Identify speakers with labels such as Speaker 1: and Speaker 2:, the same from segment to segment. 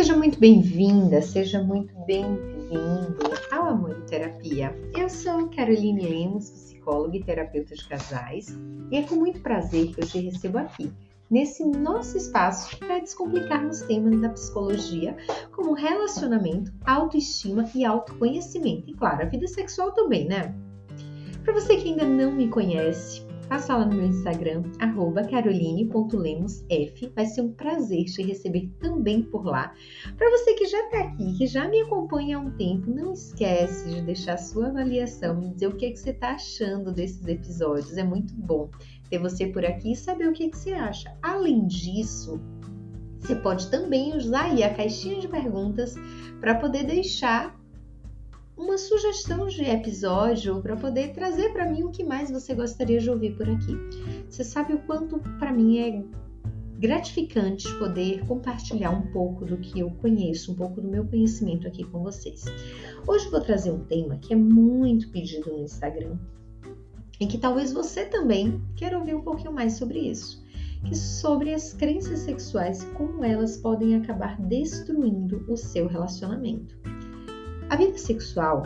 Speaker 1: Seja muito bem-vinda, seja muito bem-vindo ao Amor e Terapia. Eu sou Caroline Lemos, psicóloga e terapeuta de casais, e é com muito prazer que eu te recebo aqui, nesse nosso espaço para descomplicarmos temas da psicologia, como relacionamento, autoestima e autoconhecimento. E claro, a vida sexual também, Para você que ainda não me conhece, passa lá no meu Instagram, @caroline.lemosf. Vai ser um prazer te receber também por lá. Para você que já está aqui, que já me acompanha há um tempo, não esquece de deixar sua avaliação, me dizer o que você está achando desses episódios. É muito bom ter você por aqui e saber o que você acha. Além disso, você pode também usar aí a caixinha de perguntas para poder deixar uma sugestão de episódio para poder trazer para mim o que mais você gostaria de ouvir por aqui. Você sabe o quanto para mim é gratificante poder compartilhar um pouco do que eu conheço, um pouco do meu conhecimento aqui com vocês. Hoje eu vou trazer um tema que é muito pedido no Instagram e que talvez você também queira ouvir um pouquinho mais sobre isso, que é sobre as crenças sexuais e como elas podem acabar destruindo o seu relacionamento. A vida sexual,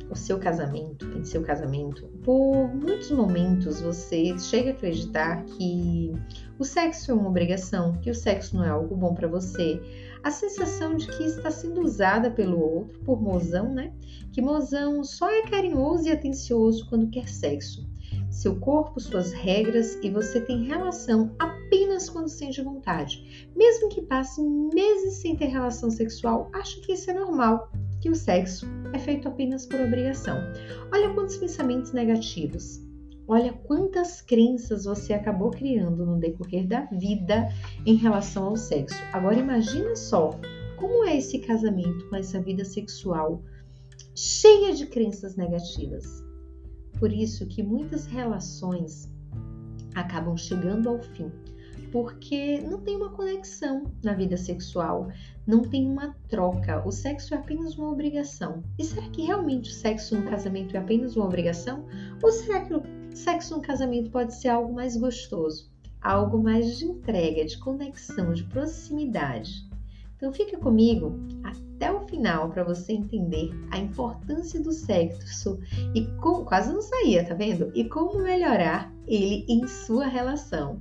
Speaker 1: em seu casamento, por muitos momentos você chega a acreditar que o sexo é uma obrigação, que o sexo não é algo bom para você. A sensação de que está sendo usada pelo outro, por mozão, Que mozão só é carinhoso e atencioso quando quer sexo. Seu corpo, suas regras e você tem relação apenas quando sente vontade. Mesmo que passe meses sem ter relação sexual, acha que isso é normal, que o sexo é feito apenas por obrigação. Olha quantos pensamentos negativos, olha quantas crenças você acabou criando no decorrer da vida em relação ao sexo. Agora imagina só como é esse casamento com essa vida sexual cheia de crenças negativas. Por isso que muitas relações acabam chegando ao fim, porque não tem uma conexão na vida sexual, não tem uma troca. O sexo é apenas uma obrigação. E será que realmente o sexo no casamento é apenas uma obrigação? Ou será que o sexo no casamento pode ser algo mais gostoso, algo mais de entrega, de conexão, de proximidade? Então fica comigo até o final para você entender a importância do sexo e como, quase não saía, tá vendo? E como melhorar ele em sua relação.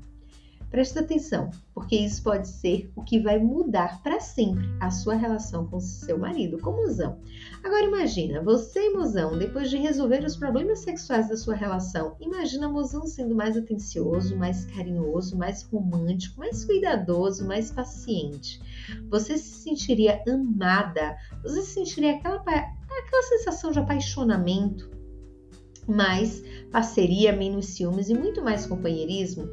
Speaker 1: Presta atenção, porque isso pode ser o que vai mudar para sempre a sua relação com seu marido, com o mozão. Agora imagina, você e mozão, depois de resolver os problemas sexuais da sua relação, imagina mozão sendo mais atencioso, mais carinhoso, mais romântico, mais cuidadoso, mais paciente. Você se sentiria amada, você sentiria aquela sensação de apaixonamento, mais parceria, menos ciúmes e muito mais companheirismo.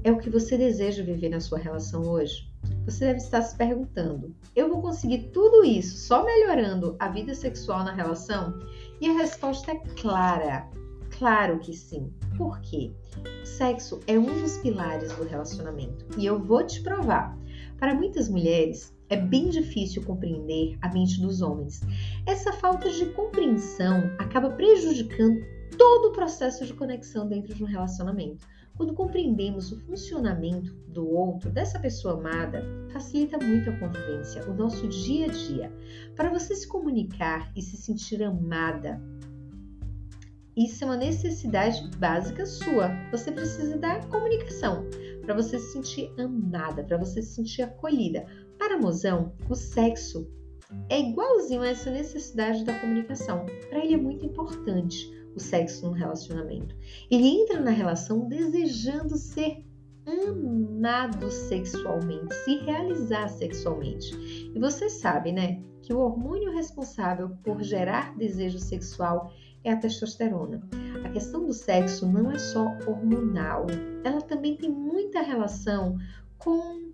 Speaker 1: É o que você deseja viver na sua relação hoje? Você deve estar se perguntando, eu vou conseguir tudo isso só melhorando a vida sexual na relação? E a resposta é clara, claro que sim. Por quê? O sexo é um dos pilares do relacionamento e eu vou te provar. Para muitas mulheres, é bem difícil compreender a mente dos homens. Essa falta de compreensão acaba prejudicando todo o processo de conexão dentro de um relacionamento. Quando compreendemos o funcionamento do outro, dessa pessoa amada, facilita muito a convivência, o nosso dia a dia. Para você se comunicar e se sentir amada, isso é uma necessidade básica sua. Você precisa da comunicação para você se sentir amada, para você se sentir acolhida. Para mozão, o sexo é igualzinho a essa necessidade da comunicação. Para ele é muito importante o sexo no relacionamento. Ele entra na relação desejando ser amado sexualmente, se realizar sexualmente. E você sabe, que o hormônio responsável por gerar desejo sexual é a testosterona. A questão do sexo não é só hormonal, ela também tem muita relação com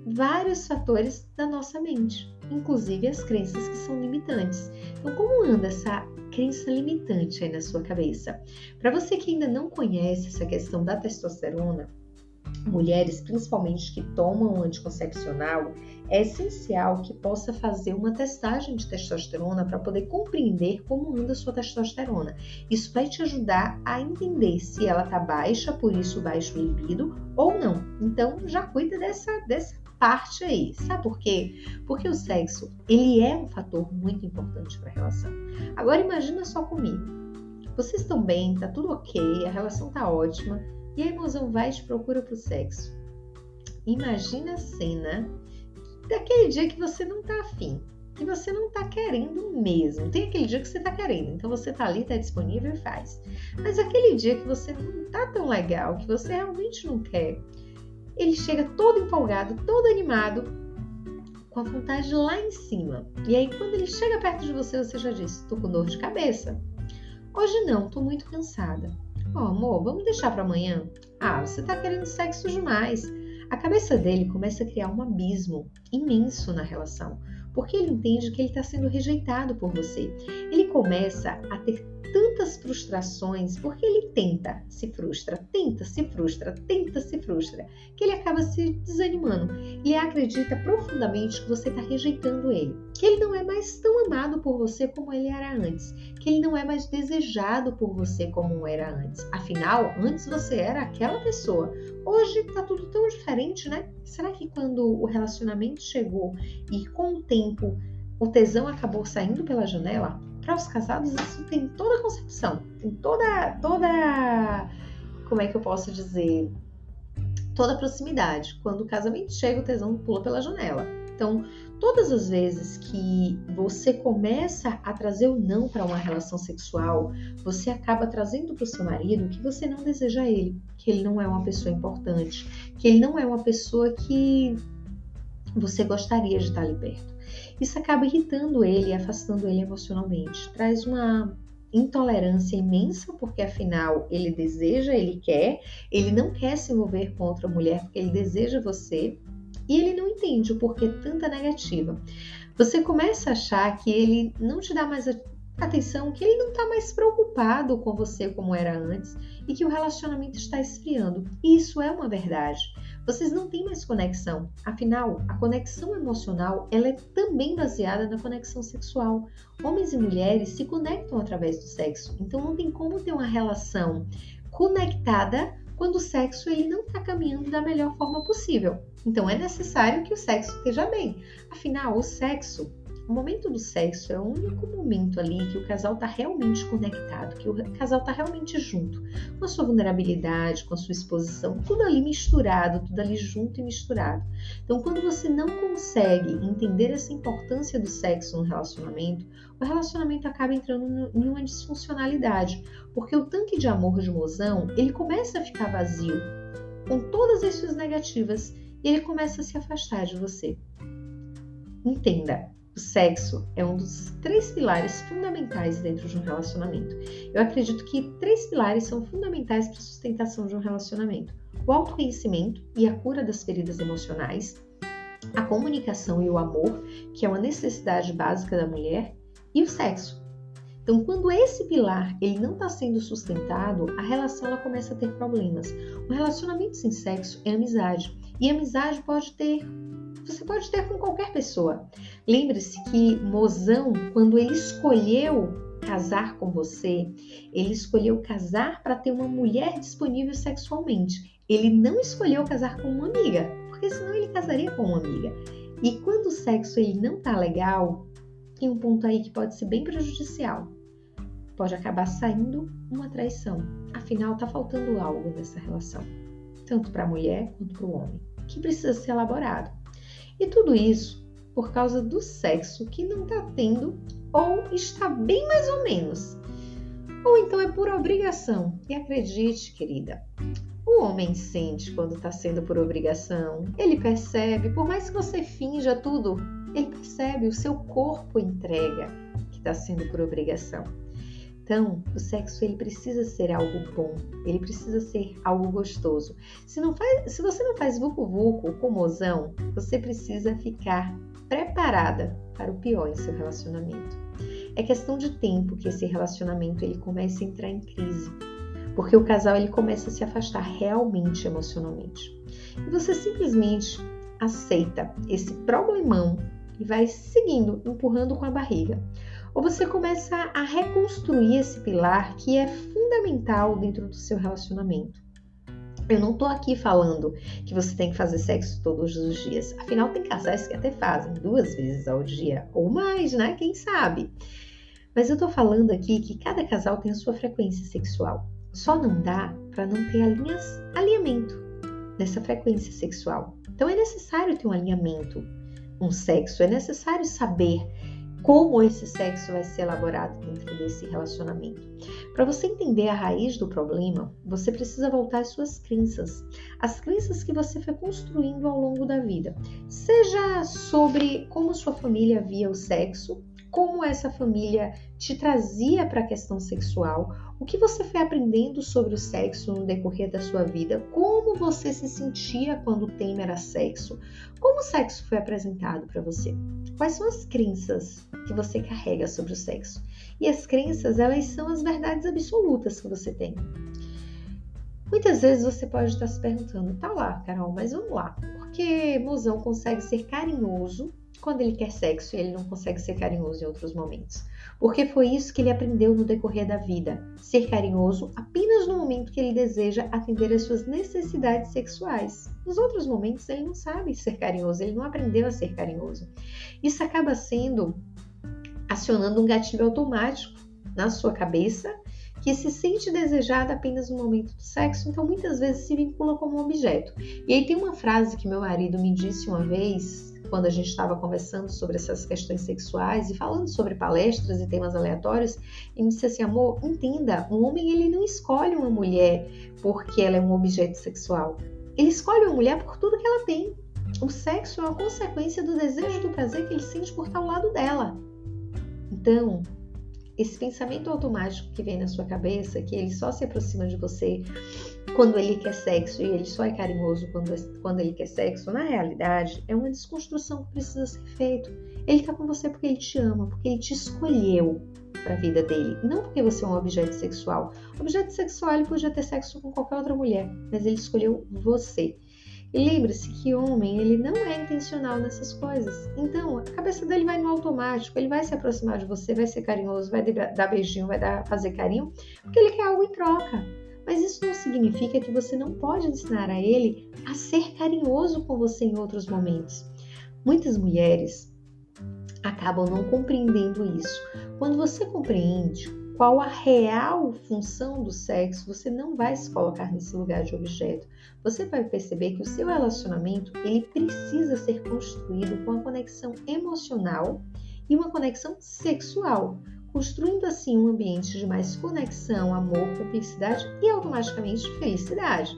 Speaker 1: vários fatores da nossa mente, inclusive as crenças que são limitantes. Então, como anda essa crença limitante aí na sua cabeça? Para você que ainda não conhece essa questão da testosterona, mulheres principalmente que tomam anticoncepcional, é essencial que possa fazer uma testagem de testosterona para poder compreender como anda a sua testosterona. Isso vai te ajudar a entender se ela está baixa, por isso baixo libido, ou não. Então já cuida dessa parte aí. Sabe por quê? Porque o sexo, ele é um fator muito importante para a relação. Agora imagina só comigo. Vocês estão bem, tá tudo ok, a relação tá ótima e a emoção vai e te procura pro sexo. Imagina a cena daquele dia que você não tá afim, que você não tá querendo mesmo. Tem aquele dia que você tá querendo, então você tá ali, tá disponível e faz. Mas aquele dia que você não tá tão legal, que você realmente não quer, ele chega todo empolgado, todo animado, com a vontade lá em cima. E aí quando ele chega perto de você, você já diz, tô com dor de cabeça. Hoje não, tô muito cansada. Amor, vamos deixar para amanhã? Você tá querendo sexo demais. A cabeça dele começa a criar um abismo imenso na relação, porque ele entende que ele está sendo rejeitado por você. Ele começa a ter tantas frustrações, porque ele tenta, se frustra, tenta, se frustra, tenta, se frustra, que ele acaba se desanimando. Ele acredita profundamente que você está rejeitando ele, que ele não é mais tão amado por você como ele era antes, que ele não é mais desejado por você como era antes. Afinal, antes você era aquela pessoa. Hoje tá tudo tão diferente, né? Será que quando o relacionamento chegou e com o tempo o tesão acabou saindo pela janela? Para os casados isso tem toda a concepção, tem toda, como é que eu posso dizer, toda a proximidade. Quando o casamento chega, o tesão pula pela janela. Então, todas as vezes que você começa a trazer o não para uma relação sexual, você acaba trazendo para o seu marido que você não deseja ele, que ele não é uma pessoa importante, que ele não é uma pessoa que você gostaria de estar ali perto. Isso acaba irritando ele e afastando ele emocionalmente. Traz uma intolerância imensa, porque afinal ele deseja, ele quer, ele não quer se envolver com outra mulher porque ele deseja você e ele não entende o porquê tanta negativa. Você começa a achar que ele não te dá mais atenção, que ele não está mais preocupado com você como era antes e que o relacionamento está esfriando. E isso é uma verdade. Vocês não têm mais conexão. Afinal, a conexão emocional ela é também baseada na conexão sexual. Homens e mulheres se conectam através do sexo. Então não tem como ter uma relação conectada quando o sexo ele não está caminhando da melhor forma possível. Então é necessário que o sexo esteja bem. Afinal, o momento do sexo é o único momento ali que o casal está realmente conectado, que o casal está realmente junto, com a sua vulnerabilidade, com a sua exposição, tudo ali misturado, tudo ali junto e misturado. Então, quando você não consegue entender essa importância do sexo no relacionamento, o relacionamento acaba entrando em uma disfuncionalidade, porque o tanque de amor de mozão, ele começa a ficar vazio, com todas as suas negativas, e ele começa a se afastar de você. Entenda. O sexo é um dos 3 pilares fundamentais dentro de um relacionamento. Eu acredito que 3 pilares são fundamentais para a sustentação de um relacionamento. O autoconhecimento e a cura das feridas emocionais, a comunicação e o amor, que é uma necessidade básica da mulher, e o sexo. Então, quando esse pilar ele não está sendo sustentado, a relação ela começa a ter problemas. Um relacionamento sem sexo é amizade. E amizade você pode ter com qualquer pessoa. Lembre-se que mozão, quando ele escolheu casar com você, ele escolheu casar para ter uma mulher disponível sexualmente. Ele não escolheu casar com uma amiga, porque senão ele casaria com uma amiga. E quando o sexo ele não tá legal, tem um ponto aí que pode ser bem prejudicial. Pode acabar saindo uma traição. Afinal, tá faltando algo nessa relação, tanto para a mulher quanto para o homem, que precisa ser elaborado. E tudo isso por causa do sexo que não está tendo ou está bem mais ou menos. Ou então é por obrigação. E acredite, querida, o homem sente quando está sendo por obrigação. Ele percebe, por mais que você finja tudo, ele percebe, o seu corpo entrega que está sendo por obrigação. Então, o sexo ele precisa ser algo bom, ele precisa ser algo gostoso. Se você não faz vucu-vucu com mozão, você precisa ficar preparada para o pior em seu relacionamento. É questão de tempo que esse relacionamento ele comece a entrar em crise, porque o casal ele começa a se afastar realmente emocionalmente. E você simplesmente aceita esse problemão e vai seguindo, empurrando com a barriga. Ou você começa a reconstruir esse pilar que é fundamental dentro do seu relacionamento. Eu não tô aqui falando que você tem que fazer sexo todos os dias. Afinal, tem casais que até fazem 2 vezes ao dia ou mais, né? Quem sabe? Mas eu tô falando aqui que cada casal tem a sua frequência sexual. Só não dá para não ter alinhamento nessa frequência sexual. Então é necessário ter um alinhamento, um sexo, é necessário saber como esse sexo vai ser elaborado dentro desse relacionamento. Para você entender a raiz do problema, você precisa voltar às suas crenças, as crenças que você foi construindo ao longo da vida, seja sobre como sua família via o sexo, como essa família te trazia para a questão sexual, o que você foi aprendendo sobre o sexo no decorrer da sua vida, como você se sentia quando o tema era sexo, como o sexo foi apresentado para você, quais são as crenças que você carrega sobre o sexo. E as crenças, elas são as verdades absolutas que você tem. Muitas vezes você pode estar se perguntando, tá lá, Carol, mas vamos lá, porque mozão consegue ser carinhoso quando ele quer sexo e ele não consegue ser carinhoso em outros momentos? Porque foi isso que ele aprendeu no decorrer da vida, ser carinhoso apenas no momento que ele deseja atender às suas necessidades sexuais. Nos outros momentos ele não sabe ser carinhoso, ele não aprendeu a ser carinhoso. Isso acaba acionando um gatilho automático na sua cabeça, que se sente desejada apenas no momento do sexo, então muitas vezes se vincula como um objeto. E aí tem uma frase que meu marido me disse uma vez, quando a gente estava conversando sobre essas questões sexuais e falando sobre palestras e temas aleatórios, ele me disse assim, amor, entenda, um homem ele não escolhe uma mulher porque ela é um objeto sexual. Ele escolhe uma mulher por tudo que ela tem. O sexo é uma consequência do desejo e do prazer que ele sente por estar ao lado dela. Então, esse pensamento automático que vem na sua cabeça, que ele só se aproxima de você quando ele quer sexo e ele só é carinhoso quando ele quer sexo, na realidade, é uma desconstrução que precisa ser feita. Ele está com você porque ele te ama, porque ele te escolheu para a vida dele, não porque você é um objeto sexual. O objeto sexual ele podia ter sexo com qualquer outra mulher, mas ele escolheu você. E lembre-se que homem, ele não é intencional nessas coisas. Então, a cabeça dele vai no automático, ele vai se aproximar de você, vai ser carinhoso, vai dar beijinho, fazer carinho, porque ele quer algo em troca. Mas isso não significa que você não pode ensinar a ele a ser carinhoso com você em outros momentos. Muitas mulheres acabam não compreendendo isso. Quando você compreende qual a real função do sexo, você não vai se colocar nesse lugar de objeto. Você vai perceber que o seu relacionamento ele precisa ser construído com uma conexão emocional e uma conexão sexual, construindo assim um ambiente de mais conexão, amor, cumplicidade e automaticamente felicidade.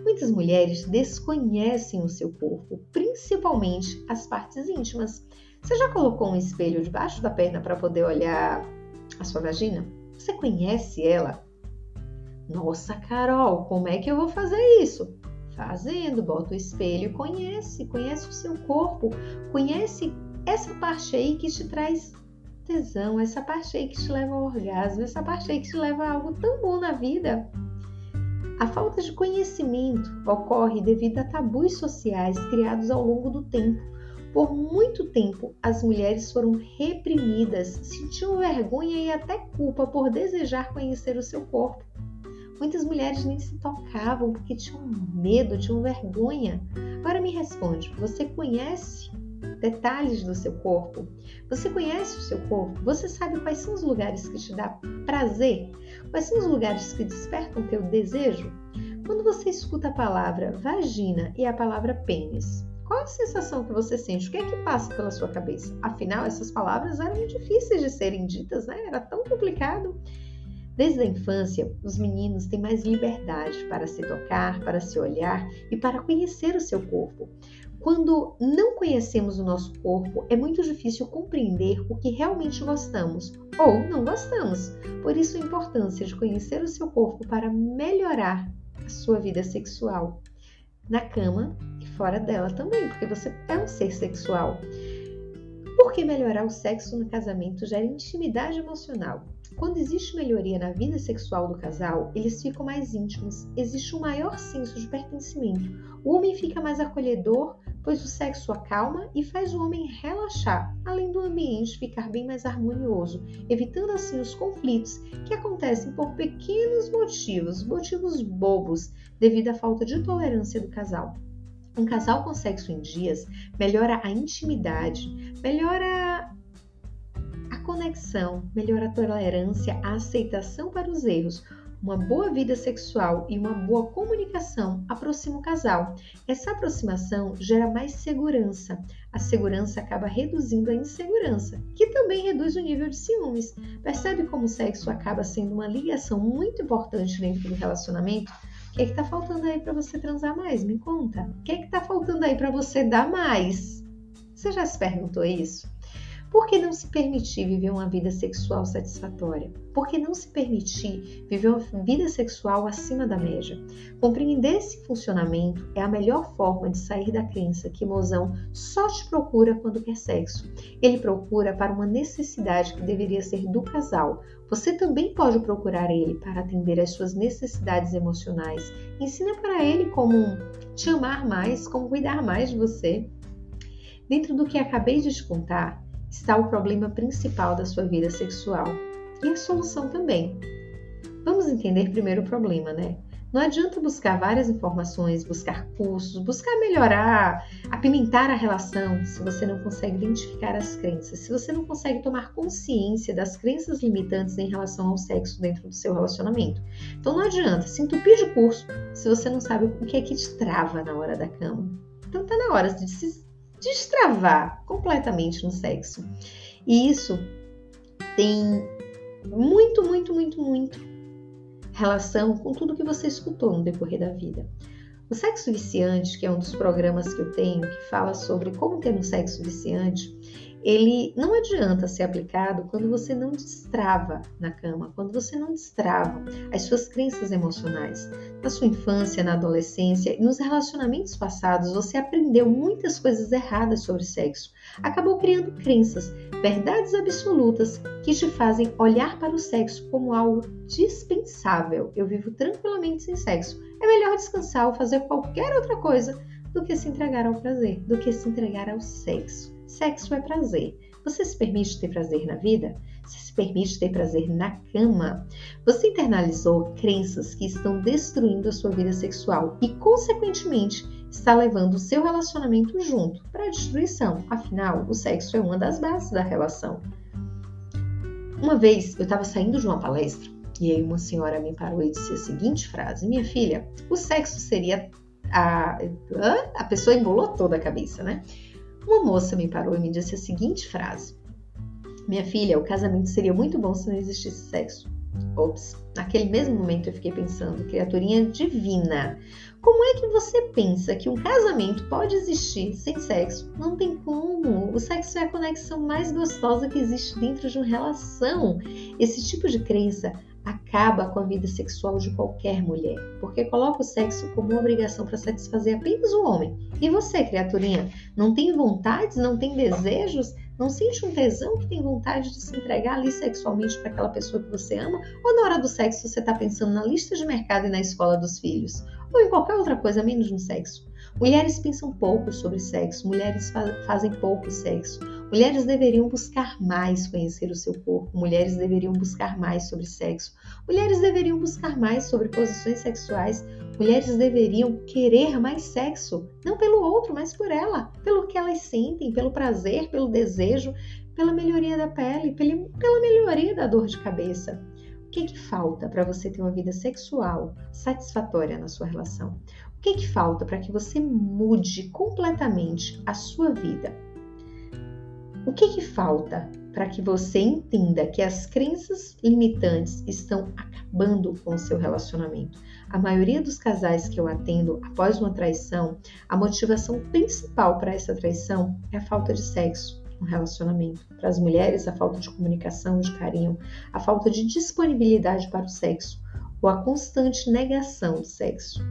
Speaker 1: Muitas mulheres desconhecem o seu corpo, principalmente as partes íntimas. Você já colocou um espelho debaixo da perna para poder olhar a sua vagina? Você conhece ela? Nossa, Carol, como é que eu vou fazer isso? Fazendo, bota o espelho e conhece o seu corpo, conhece essa parte aí que te traz tesão, essa parte aí que te leva ao orgasmo, essa parte aí que te leva a algo tão bom na vida. A falta de conhecimento ocorre devido a tabus sociais criados ao longo do tempo. Por muito tempo, as mulheres foram reprimidas, sentiam vergonha e até culpa por desejar conhecer o seu corpo. Muitas mulheres nem se tocavam porque tinham medo, tinham vergonha. Agora me responde, você conhece detalhes do seu corpo? Você conhece o seu corpo? Você sabe quais são os lugares que te dão prazer? Quais são os lugares que despertam teu desejo? Quando você escuta a palavra vagina e a palavra pênis, qual a sensação que você sente? O que é que passa pela sua cabeça? Afinal, essas palavras eram difíceis de serem ditas, né? Era tão complicado. Desde a infância, os meninos têm mais liberdade para se tocar, para se olhar e para conhecer o seu corpo. Quando não conhecemos o nosso corpo, é muito difícil compreender o que realmente gostamos ou não gostamos. Por isso, a importância de conhecer o seu corpo para melhorar a sua vida sexual. Na cama e fora dela também, porque você é um ser sexual. Porque melhorar o sexo no casamento gera intimidade emocional. Quando existe melhoria na vida sexual do casal, eles ficam mais íntimos, existe um maior senso de pertencimento. O homem fica mais acolhedor pois o sexo acalma e faz o homem relaxar, além do ambiente ficar bem mais harmonioso, evitando assim os conflitos que acontecem por pequenos motivos bobos, devido à falta de tolerância do casal. Um casal com sexo em dias melhora a intimidade, melhora a conexão, melhora a tolerância, a aceitação para os erros. Uma boa vida sexual e uma boa comunicação aproxima o casal. Essa aproximação gera mais segurança. A segurança acaba reduzindo a insegurança, que também reduz o nível de ciúmes. Percebe como o sexo acaba sendo uma ligação muito importante dentro do relacionamento? O que é que tá faltando aí para você transar mais? Me conta. O que é que tá faltando aí para você dar mais? Você já se perguntou isso? Por que não se permitir viver uma vida sexual satisfatória? Por que não se permitir viver uma vida sexual acima da média? Compreender esse funcionamento é a melhor forma de sair da crença que mozão só te procura quando quer sexo. Ele procura para uma necessidade que deveria ser do casal. Você também pode procurar ele para atender às suas necessidades emocionais. Ensina para ele como te amar mais, como cuidar mais de você. Dentro do que acabei de te contar, está o problema principal da sua vida sexual e a solução também. Vamos entender primeiro o problema, né? Não adianta buscar várias informações, buscar cursos, buscar melhorar, apimentar a relação se você não consegue identificar as crenças, se você não consegue tomar consciência das crenças limitantes em relação ao sexo dentro do seu relacionamento. Então não adianta se entupir de curso se você não sabe o que é que te trava na hora da cama. Então está na hora de se destravar completamente no sexo. E isso tem muito relação com tudo que você escutou no decorrer da vida. O sexo viciante, que é um dos programas que eu tenho, que fala sobre como ter um sexo viciante, ele não adianta ser aplicado quando você não destrava na cama, quando você não destrava as suas crenças emocionais. Na sua infância, na adolescência e nos relacionamentos passados, você aprendeu muitas coisas erradas sobre sexo. Acabou criando crenças, verdades absolutas que te fazem olhar para o sexo como algo dispensável. Eu vivo tranquilamente sem sexo. É melhor descansar ou fazer qualquer outra coisa do que se entregar ao prazer, do que se entregar ao sexo. Sexo é prazer. Você se permite ter prazer na vida? Você se permite ter prazer na cama? Você internalizou crenças que estão destruindo a sua vida sexual e, consequentemente, está levando o seu relacionamento junto para a destruição. Afinal, o sexo é uma das bases da relação. Uma vez, eu estava saindo de uma palestra e aí uma senhora me parou e disse a seguinte frase: minha filha, o sexo seria... A pessoa embolou toda a cabeça, né? Uma moça me parou e me disse a seguinte frase: minha filha, o casamento seria muito bom se não existisse sexo. Ops, naquele mesmo momento eu fiquei pensando, criaturinha divina, como é que você pensa que um casamento pode existir sem sexo? Não tem como. O sexo é a conexão mais gostosa que existe dentro de uma relação. Esse tipo de crença acaba com a vida sexual de qualquer mulher, porque coloca o sexo como uma obrigação para satisfazer apenas o homem. E você, criaturinha, não tem vontades, não tem desejos? Não sente um tesão que tem vontade de se entregar ali sexualmente para aquela pessoa que você ama? Ou na hora do sexo você está pensando na lista de mercado e na escola dos filhos? Ou em qualquer outra coisa menos no sexo? Mulheres pensam pouco sobre sexo, mulheres fazem pouco sexo. Mulheres deveriam buscar mais conhecer o seu corpo, mulheres deveriam buscar mais sobre sexo, mulheres deveriam buscar mais sobre posições sexuais, mulheres deveriam querer mais sexo, não pelo outro, mas por ela, pelo que elas sentem, pelo prazer, pelo desejo, pela melhoria da pele, pela melhoria da dor de cabeça. O que falta para você ter uma vida sexual satisfatória na sua relação? O que falta para que você mude completamente a sua vida? O que falta para que você entenda que as crenças limitantes estão acabando com o seu relacionamento? A maioria dos casais que eu atendo após uma traição, a motivação principal para essa traição é a falta de sexo no relacionamento. Para as mulheres, a falta de comunicação, de carinho, a falta de disponibilidade para o sexo ou a constante negação do sexo.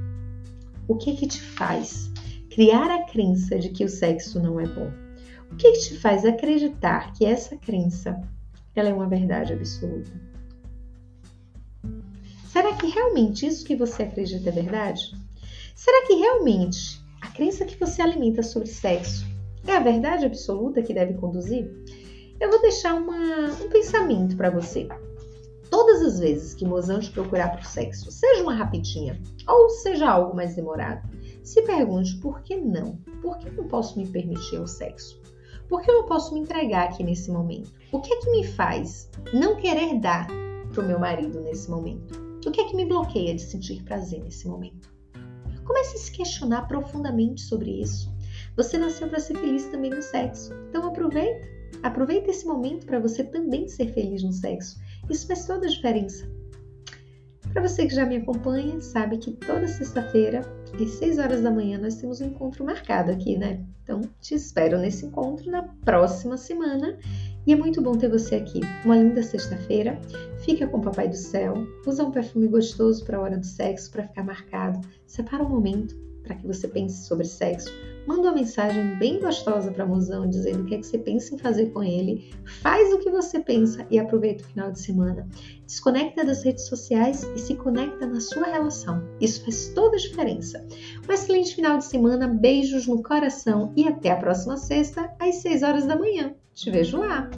Speaker 1: O que te faz criar a crença de que o sexo não é bom? O que te faz acreditar que essa crença ela é uma verdade absoluta? Será que realmente isso que você acredita é verdade? Será que realmente a crença que você alimenta sobre sexo é a verdade absoluta que deve conduzir? Eu vou deixar um pensamento para você. Todas as vezes que mozão te procurar por sexo, seja uma rapidinha ou seja algo mais demorado, se pergunte por que não? Por que não posso me permitir o sexo? Por que eu não posso me entregar aqui nesse momento? O que é que me faz não querer dar para o meu marido nesse momento? O que é que me bloqueia de sentir prazer nesse momento? Comece a se questionar profundamente sobre isso. Você nasceu para ser feliz também no sexo, então aproveita esse momento para você também ser feliz no sexo. Isso faz toda a diferença. Para você que já me acompanha, sabe que toda sexta-feira, às 6 horas da manhã, nós temos um encontro marcado aqui, né? Então, te espero nesse encontro na próxima semana. E é muito bom ter você aqui. Uma linda sexta-feira. Fica com o Papai do Céu. Usa um perfume gostoso para a hora do sexo, para ficar marcado. Separa um momento para que você pense sobre sexo. Manda uma mensagem bem gostosa para mozão, dizendo o que é que você pensa em fazer com ele. Faz o que você pensa e aproveita o final de semana. Desconecta das redes sociais e se conecta na sua relação. Isso faz toda a diferença. Um excelente final de semana, beijos no coração e até a próxima sexta, às 6 horas da manhã. Te vejo lá!